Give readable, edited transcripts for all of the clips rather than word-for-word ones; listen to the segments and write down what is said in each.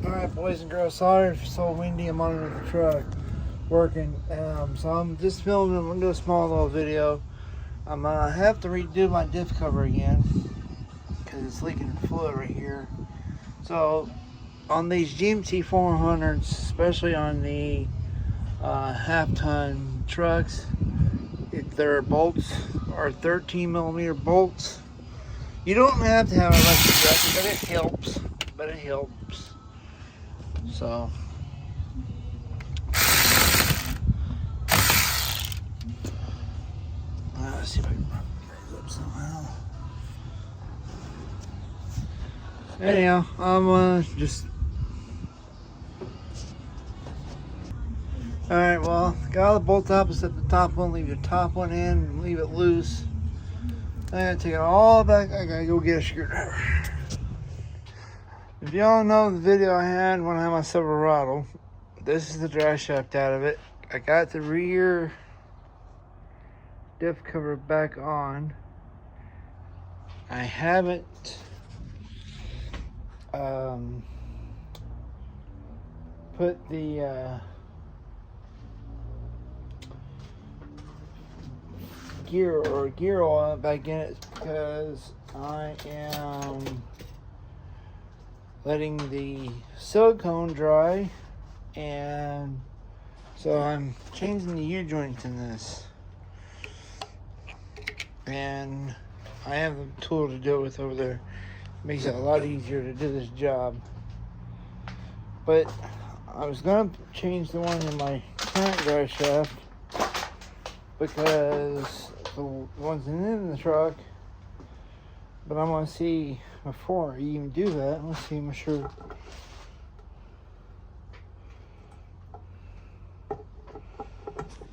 Alright, boys and girls, sorry it's so windy. I'm on the truck working. So I'm just filming a little small little video. I'm gonna have to redo my diff cover again because it's leaking fluid right here. So on these GMC 400s, especially on the half-ton trucks, if their bolts are 13 millimeter bolts, you don't have to have an electric bracket, but it helps. So let's see if I can run this up somehow. Anyhow, I'm just. Alright, well, got all the bolt opposite at the top one. Leave your top one in and leave it loose. I gotta take it all back. I gotta go get a screwdriver. If y'all know the video I had when I had my Silverado, this is the dry shaft out of it. I got the rear diff cover back on. I haven't put the gear oil back in it because I am letting the silicone dry, and so I'm changing the U-joints in this, and I have the tool to do it with over there. Makes it a lot easier to do this job. But I was gonna change the one in my current dry shaft because the one's in the truck, but I'm gonna see before I even do that. Let's see, I'm sure.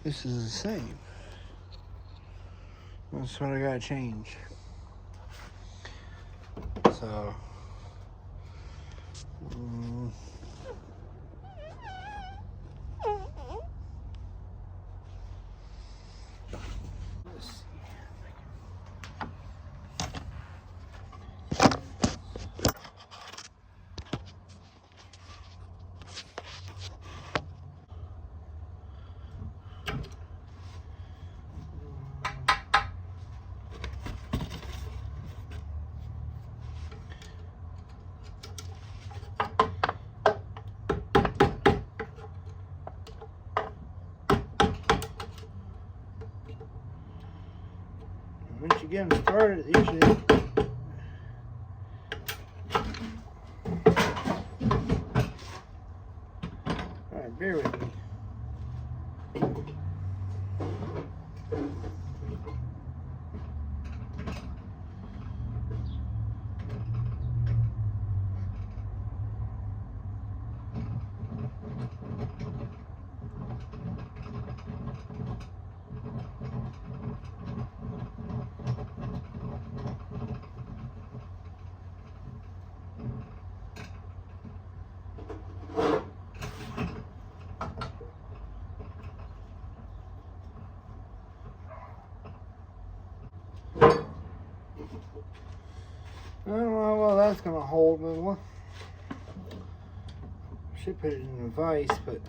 This is the same. That's what I gotta change. So let's see. Once you get them started, usually alright, bear with me. I don't know how well that's gonna hold, but what? Should put it in a vise, but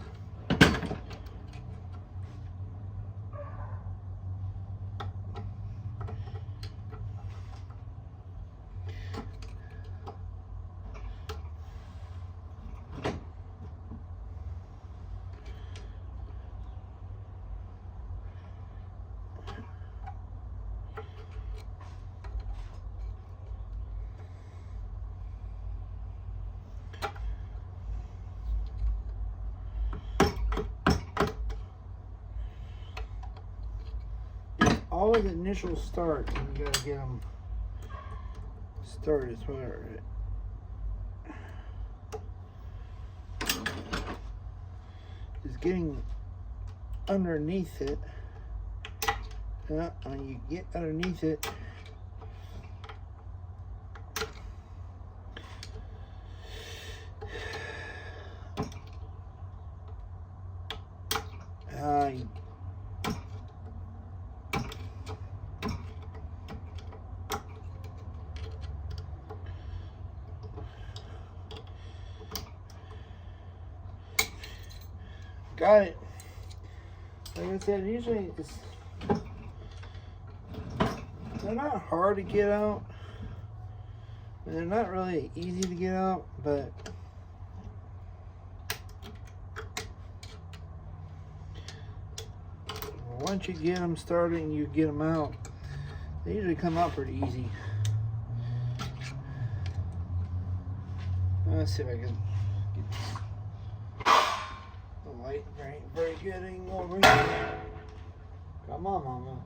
always initial start. You gotta get them started. Whatever. Just getting underneath it. When you get underneath it, got it. Like I said, usually they're not hard to get out. They're not really easy to get out, but once you get them started and you get them out, they usually come out pretty easy. Let's see if I can get the light ain't very good anymore. Come on, Mama.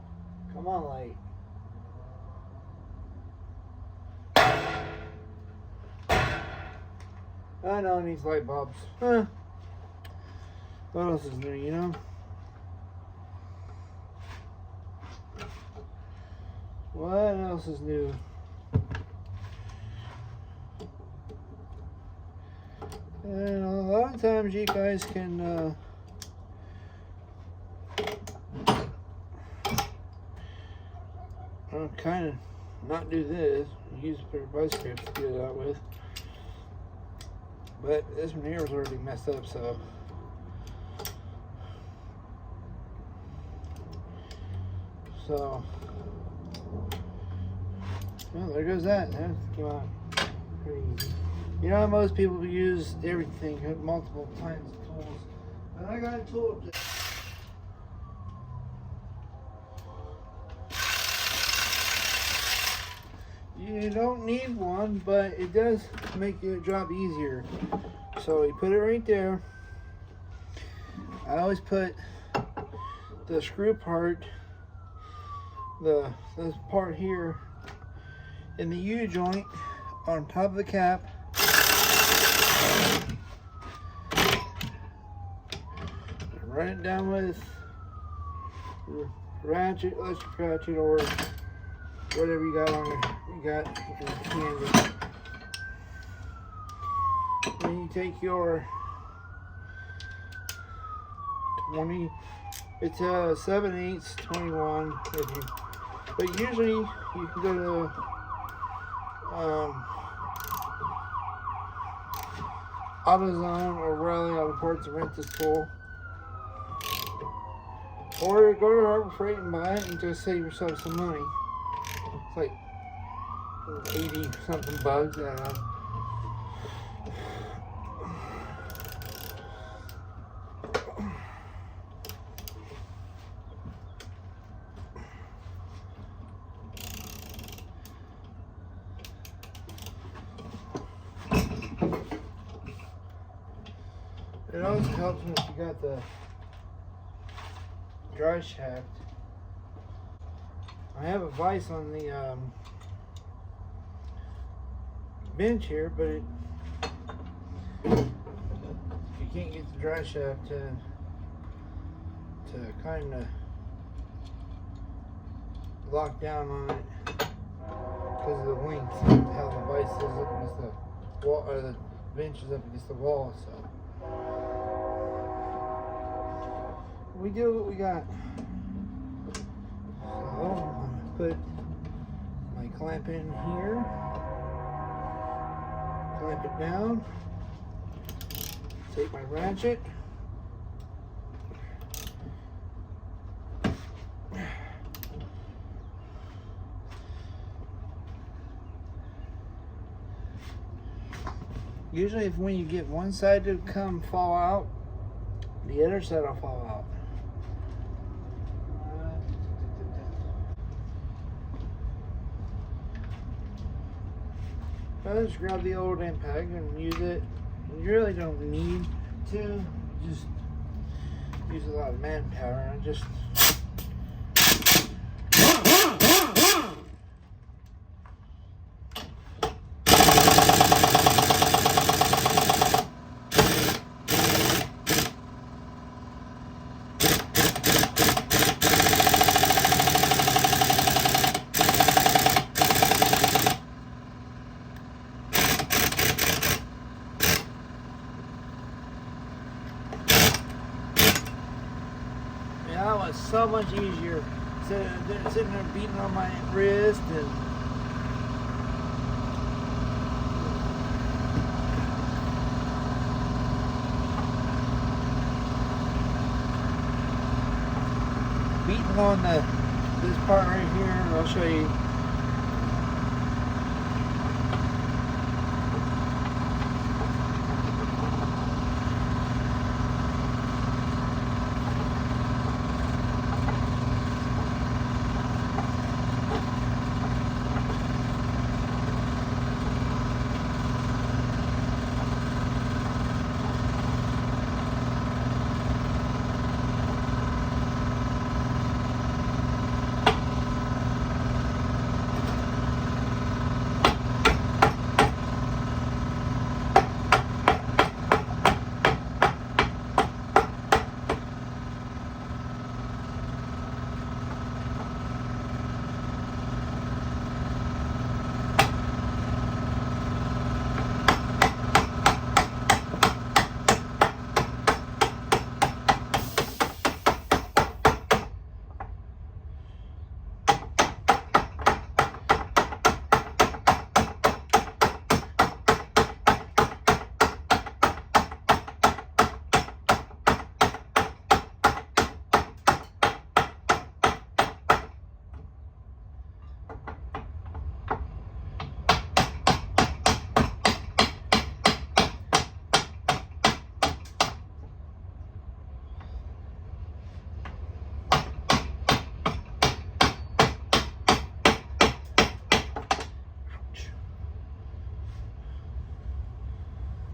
Come on, light. I know it needs light bulbs. Huh. What else is new, you know? What else is new? And a lot of times you guys can kind of not do this. Use a pair of vice grips to get it out with. But this one here was already messed up, so well, there goes that. That came out pretty easy. You know, most people use everything, have multiple kinds of tools. But I got a tool. You don't need one, but it does make your job easier. So you put it right there. I always put the screw part, this part here, in the U-joint on top of the cap. Run it down with ratchet, electric ratchet, or whatever you got on there. You got candy. Then you take your 20. It's 7/8 21. If you, but usually you can go to AutoZone or Raleigh Auto Parts and rent this tool. Or go to Harbor Freight and buy it and just save yourself some money. It's like 80 something bucks. I don't know. It also helps if you got the dry shaft. I have a vise on the bench here, but you can't get the dry shaft to kind of lock down on it because of the length, how the vise is up against the wall, or the bench is up against the wall. So we do what we got. So I'm gonna put my clamp in here, clamp it down, take my ratchet, usually when you get one side to fall out, the other side will fall out. I just grab the old impact and use it. You really don't need to. Just use a lot of manpower and just. That was so much easier sitting there beating on my wrist and beating on this part right here. I'll show you.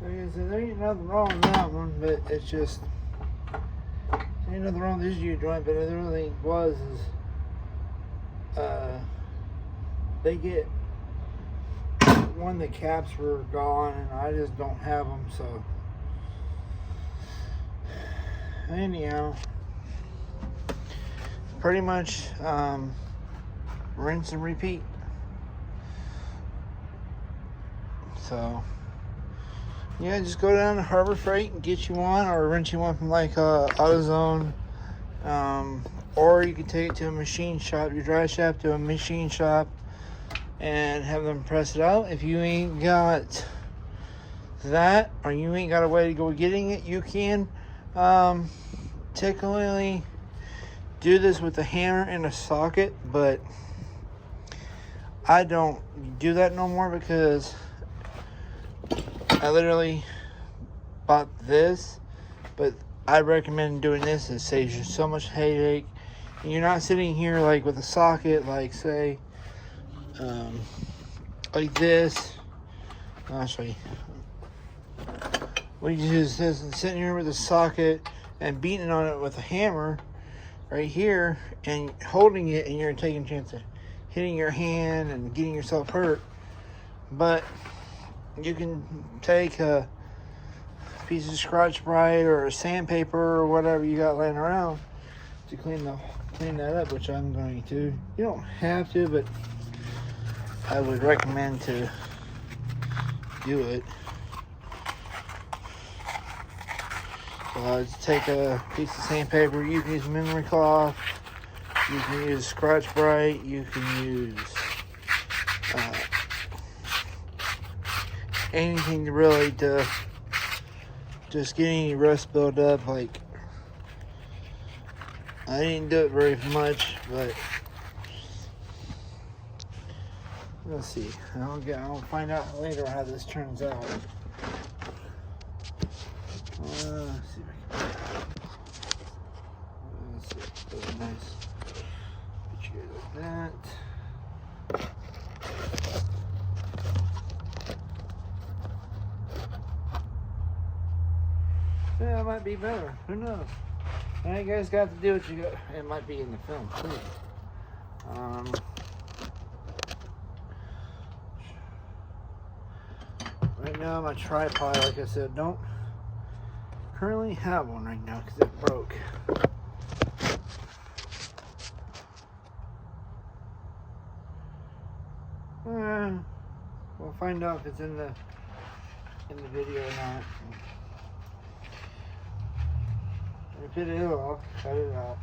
Like I said, there ain't nothing wrong with that one, but it's just, ain't nothing wrong with this U-joint, but the other thing was is, they get, one, the caps were gone, and I just don't have them, so, anyhow, pretty much, rinse and repeat. So, yeah, just go down to Harbor Freight and get you one, or rent you one from like AutoZone, or you can take it to a machine shop, your dry shop to a machine shop, and have them press it out. If you ain't got that, or you ain't got a way to go getting it, you can technically do this with a hammer and a socket, but I don't do that no more because I literally bought this, but I recommend doing this. It saves you so much headache. And you're not sitting here like with a socket, like say, like this. I'll show you. What you do is this, sitting here with a socket and beating on it with a hammer right here and holding it, and you're taking a chance of hitting your hand and getting yourself hurt. But you can take a piece of Scotch-Brite or sandpaper or whatever you got laying around to clean that up, which I'm going to. You don't have to, but I would recommend to do it. So just take a piece of sandpaper. You can use memory cloth. You can use Scotch-Brite. You can use anything to really to just get any rust build up. Like, I didn't do it very much, but let's see. I'll find out later how this turns out. Let's see if I can. Let's see. That's nice. Put you guys like that. Yeah, it might be better. Who knows? Now you guys got to do what you got. It might be in the film too. Right now my tripod, like I said, don't currently have one right now because it broke. We'll find out if it's in the video or not. If it is, I'll cut it out.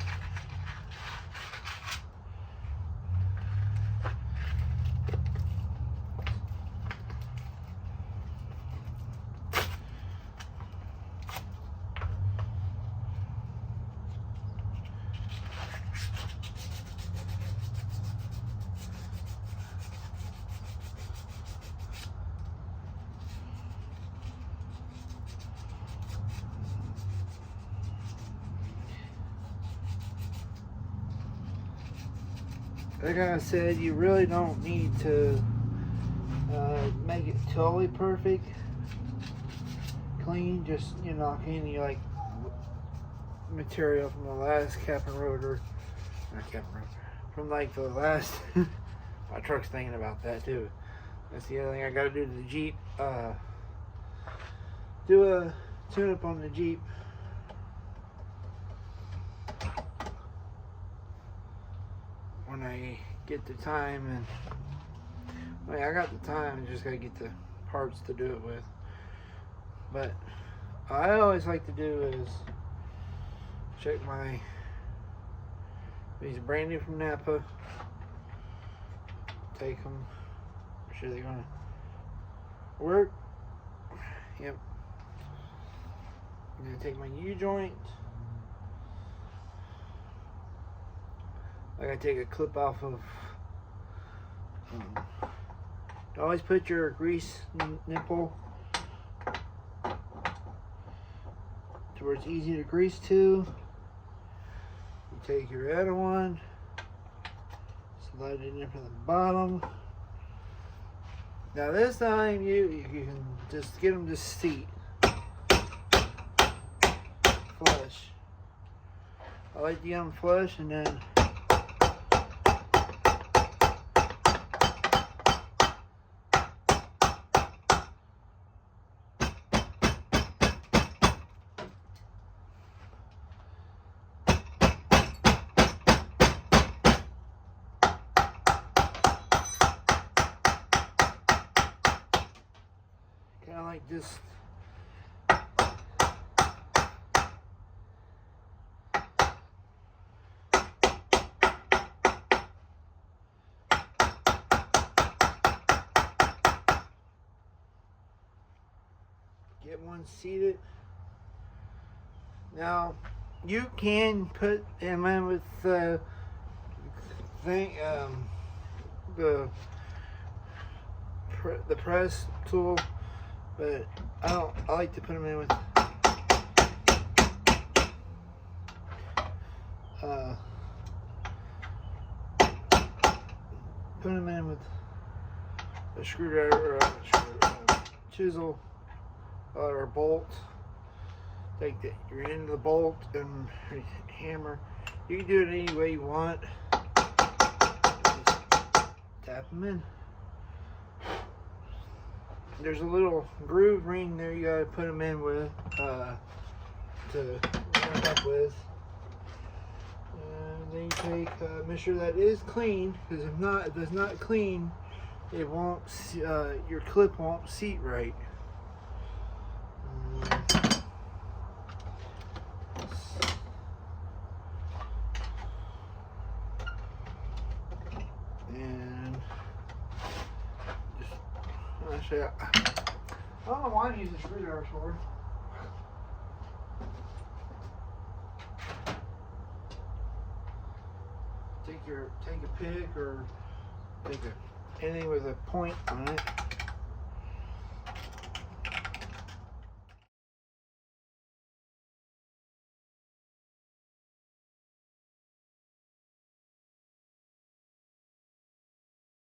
like I said, you really don't need to make it totally perfect, clean. Just, you know, any like material from the last cap and rotor, not cap and rotor, from like the last. My truck's thinking about that too. That's the other thing I got to do to the Jeep. Do a tune-up on the Jeep. When I get the time, and I mean, I got the time, I just gotta get the parts to do it with. But I always like to do is check these are brand new from Napa. Take them, make sure they're gonna work. Yep. I'm gonna take my U-joint. I gotta take a clip off of. Always put your grease nipple to where it's easy to grease to. You take your other one, slide it in from the bottom. Now this time you can just get them to seat flush. I like to get them flush, and then kind of like this. Get one seated. Now you can put them in with the press tool, but I like to put them in with a screwdriver or a chisel or a bolt. Take your end of the bolt and hammer. You can do it any way you want. Just tap them in. There's a little groove ring there you gotta put them in with to line up with. And then you take, make sure that is clean, because if it's not clean, it won't. Your clip won't seat right. And just actually, I don't know why I'm using screwdrivers for. Take a pick or anything with a point on it.